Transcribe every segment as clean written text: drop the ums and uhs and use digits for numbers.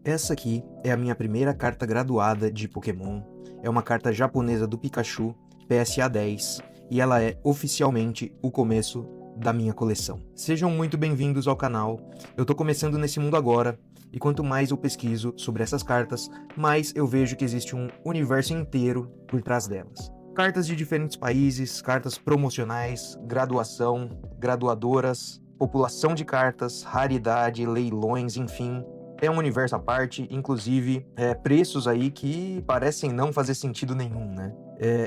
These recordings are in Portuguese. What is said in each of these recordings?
Essa aqui é a minha primeira carta graduada de Pokémon. É uma carta japonesa do Pikachu, PSA 10, e ela é oficialmente o começo da minha coleção. Sejam muito bem-vindos ao canal. Eu tô começando nesse mundo agora, e quanto mais eu pesquiso sobre essas cartas, mais eu vejo que existe um universo inteiro por trás delas. Cartas de diferentes países, cartas promocionais, graduação, graduadoras, população de cartas, raridade, leilões, enfim. É um universo à parte, inclusive preços aí que parecem não fazer sentido nenhum, né?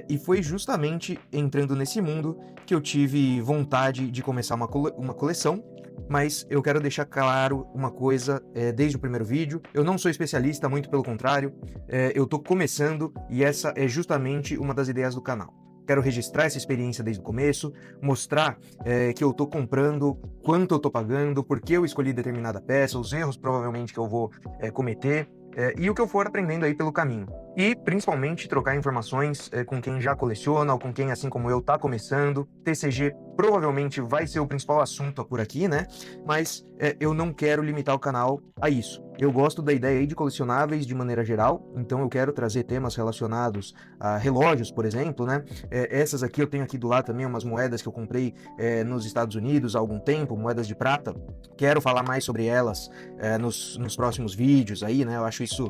E foi justamente entrando nesse mundo que eu tive vontade de começar uma coleção, mas eu quero deixar claro uma coisa desde o primeiro vídeo. Eu não sou especialista, muito pelo contrário, eu tô começando e essa é justamente uma das ideias do canal. Quero registrar essa experiência desde o começo, mostrar que eu tô comprando, quanto eu tô pagando, por que eu escolhi determinada peça, os erros provavelmente que eu vou cometer, e o que eu for aprendendo aí pelo caminho. E, principalmente, trocar informações com quem já coleciona ou com quem, assim como eu, tá começando. TCG provavelmente vai ser o principal assunto por aqui, né? Mas eu não quero limitar o canal a isso. Eu gosto da ideia aí de colecionáveis de maneira geral, então eu quero trazer temas relacionados a relógios, por exemplo, né? Essas aqui eu tenho aqui do lado também umas moedas que eu comprei nos Estados Unidos há algum tempo, moedas de prata. Quero falar mais sobre elas nos próximos vídeos aí, né? Eu acho isso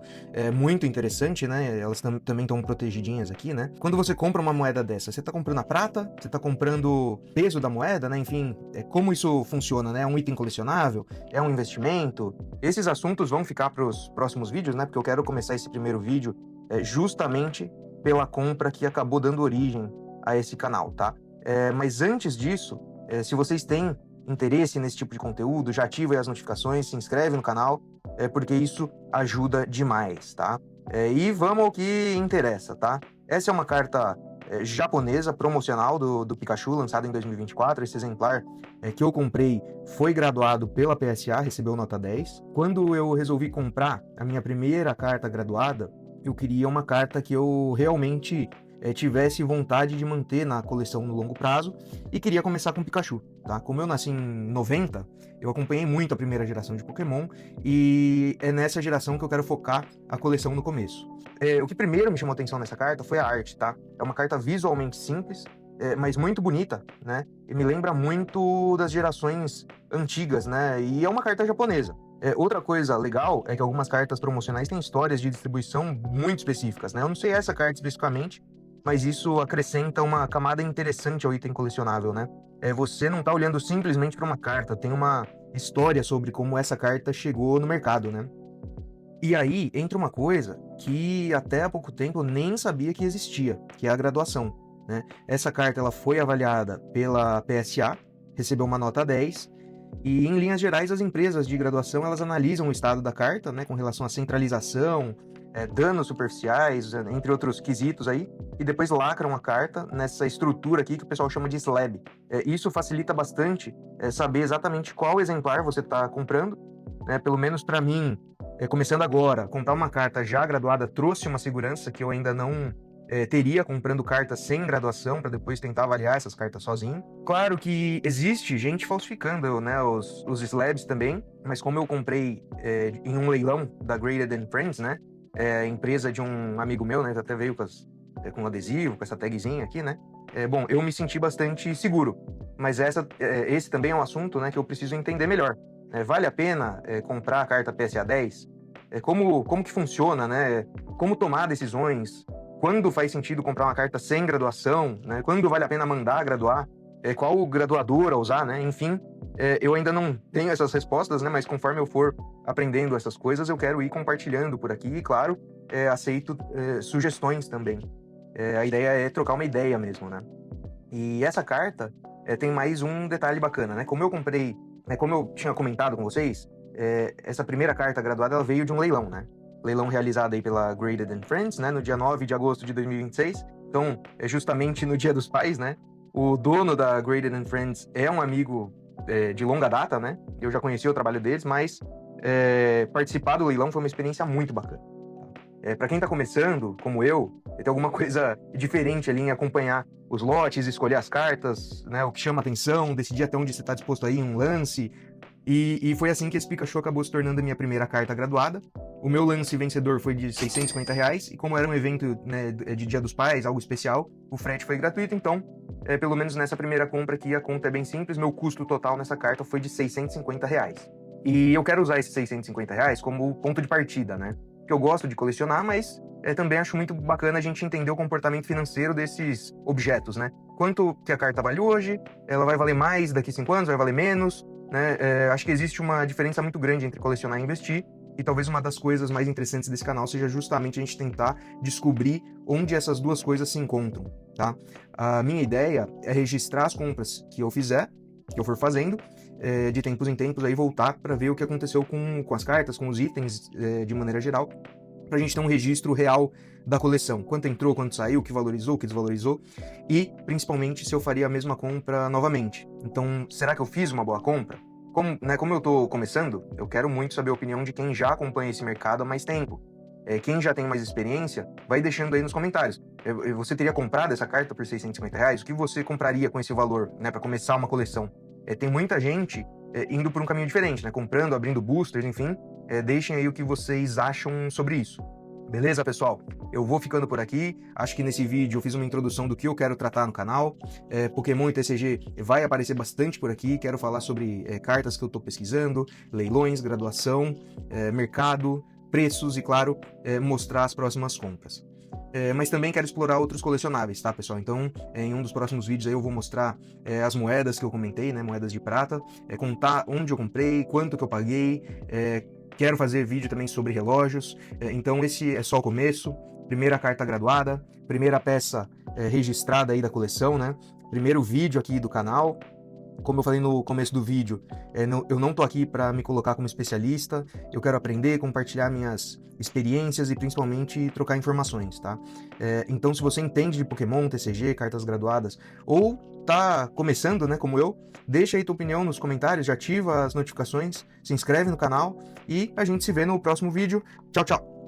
muito interessante, né? Elas também estão protegidinhas aqui, né? Quando você compra uma moeda dessa, você tá comprando a prata, você tá comprando peso da moeda, né? Enfim, como isso funciona, né? É um item colecionável? É um investimento? Esses assuntos vão ficar para os próximos vídeos, né? Porque eu quero começar esse primeiro vídeo justamente pela compra que acabou dando origem a esse canal, tá? Mas antes disso, se vocês têm interesse nesse tipo de conteúdo, já ativa aí as notificações, se inscreve no canal, porque isso ajuda demais, tá? E vamos ao que interessa, tá? Essa é uma carta japonesa promocional do Pikachu, lançada em 2024. Esse exemplar que eu comprei foi graduado pela PSA, recebeu nota 10. Quando eu resolvi comprar a minha primeira carta graduada, eu queria uma carta que eu realmente tivesse vontade de manter na coleção no longo prazo e queria começar com Pikachu, tá? Como eu nasci em 90, eu acompanhei muito a primeira geração de Pokémon e é nessa geração que eu quero focar a coleção no começo. O que primeiro me chamou atenção nessa carta foi a arte, tá? É uma carta visualmente simples, mas muito bonita, né? E me lembra muito das gerações antigas, né? E é uma carta japonesa. Outra coisa legal é que algumas cartas promocionais têm histórias de distribuição muito específicas, né? Eu não sei essa carta especificamente, mas isso acrescenta uma camada interessante ao item colecionável, né? Você não tá olhando simplesmente para uma carta, tem uma história sobre como essa carta chegou no mercado, né? E aí entra uma coisa que até há pouco tempo eu nem sabia que existia, que é a graduação, né? Essa carta ela foi avaliada pela PSA, recebeu uma nota 10, e em linhas gerais as empresas de graduação elas analisam o estado da carta, né, com relação à centralização, danos superficiais, entre outros quesitos aí, e depois lacram a carta nessa estrutura aqui que o pessoal chama de slab. Isso facilita bastante saber exatamente qual exemplar você está comprando, né? Pelo menos para mim, começando agora, comprar uma carta já graduada trouxe uma segurança que eu ainda não teria comprando cartas sem graduação para depois tentar avaliar essas cartas sozinho. Claro que existe gente falsificando, né, os slabs também, mas como eu comprei em um leilão da Graded Friends, né, empresa de um amigo meu, né, até veio com adesivo, com essa tagzinha aqui, né, bom, eu me senti bastante seguro, mas esse também é um assunto, né, que eu preciso entender melhor. Vale a pena comprar a carta PSA 10? Como que funciona, né? Como tomar decisões? Quando faz sentido comprar uma carta sem graduação, né? Quando vale a pena mandar graduar? Qual graduador a usar, né? Enfim, eu ainda não tenho essas respostas, né? Mas conforme eu for aprendendo essas coisas, eu quero ir compartilhando por aqui e, claro, aceito sugestões também. A ideia é trocar uma ideia mesmo, né? E essa carta tem mais um detalhe bacana, né? Como eu comprei, né, como eu tinha comentado com vocês, essa primeira carta graduada ela veio de um leilão, né? Leilão realizado aí pela Graded Friends, né? No dia 9 de agosto de 2026. Então, é justamente no Dia dos Pais, né? O dono da Graded Friends é um amigo de longa data, né? Eu já conheci o trabalho deles, mas participar do leilão foi uma experiência muito bacana. Para quem tá começando, como eu, tem alguma coisa diferente ali em acompanhar os lotes, escolher as cartas, né, o que chama atenção, decidir até onde você tá disposto a ir em um lance. E foi assim que esse Pikachu acabou se tornando a minha primeira carta graduada. O meu lance vencedor foi de R$650, e como era um evento, né, de Dia dos Pais, algo especial, o frete foi gratuito, então, pelo menos nessa primeira compra aqui, a conta é bem simples, meu custo total nessa carta foi de R$650. E eu quero usar esses R$650 como ponto de partida, né? Que eu gosto de colecionar, mas também acho muito bacana a gente entender o comportamento financeiro desses objetos, né? Quanto que a carta vale hoje, ela vai valer mais daqui 5 anos, vai valer menos, né? Acho que existe uma diferença muito grande entre colecionar e investir, e talvez uma das coisas mais interessantes desse canal seja justamente a gente tentar descobrir onde essas duas coisas se encontram, tá? A minha ideia é registrar as compras que eu fizer, que eu for fazendo, de tempos em tempos, aí voltar para ver o que aconteceu com as cartas, com os itens, de maneira geral, para a gente ter um registro real da coleção. Quanto entrou, quanto saiu, o que valorizou, o que desvalorizou, e principalmente se eu faria a mesma compra novamente. Então, será que eu fiz uma boa compra? Como eu tô começando, eu quero muito saber a opinião de quem já acompanha esse mercado há mais tempo. Quem já tem mais experiência, vai deixando aí nos comentários. Você teria comprado essa carta por R$650? O que você compraria com esse valor, né, para começar uma coleção? Tem muita gente indo por um caminho diferente, né? Comprando, abrindo boosters, enfim. Deixem aí o que vocês acham sobre isso. Beleza, pessoal? Eu vou ficando por aqui. Acho que nesse vídeo eu fiz uma introdução do que eu quero tratar no canal. Pokémon e TCG vai aparecer bastante por aqui. Quero falar sobre cartas que eu tô pesquisando, leilões, graduação, mercado, preços e, claro, mostrar as próximas compras. Mas também quero explorar outros colecionáveis, tá, pessoal? Então, em um dos próximos vídeos aí eu vou mostrar as moedas que eu comentei, né, moedas de prata, contar onde eu comprei, quanto que eu paguei, quero fazer vídeo também sobre relógios, então esse é só o começo, primeira carta graduada, primeira peça registrada aí da coleção, né, primeiro vídeo aqui do canal. Como eu falei no começo do vídeo, eu não tô aqui para me colocar como especialista, eu quero aprender, compartilhar minhas experiências e principalmente trocar informações, tá? Então, se você entende de Pokémon, TCG, cartas graduadas, ou tá começando, né, como eu, deixa aí tua opinião nos comentários, já ativa as notificações, se inscreve no canal e a gente se vê no próximo vídeo. Tchau, tchau!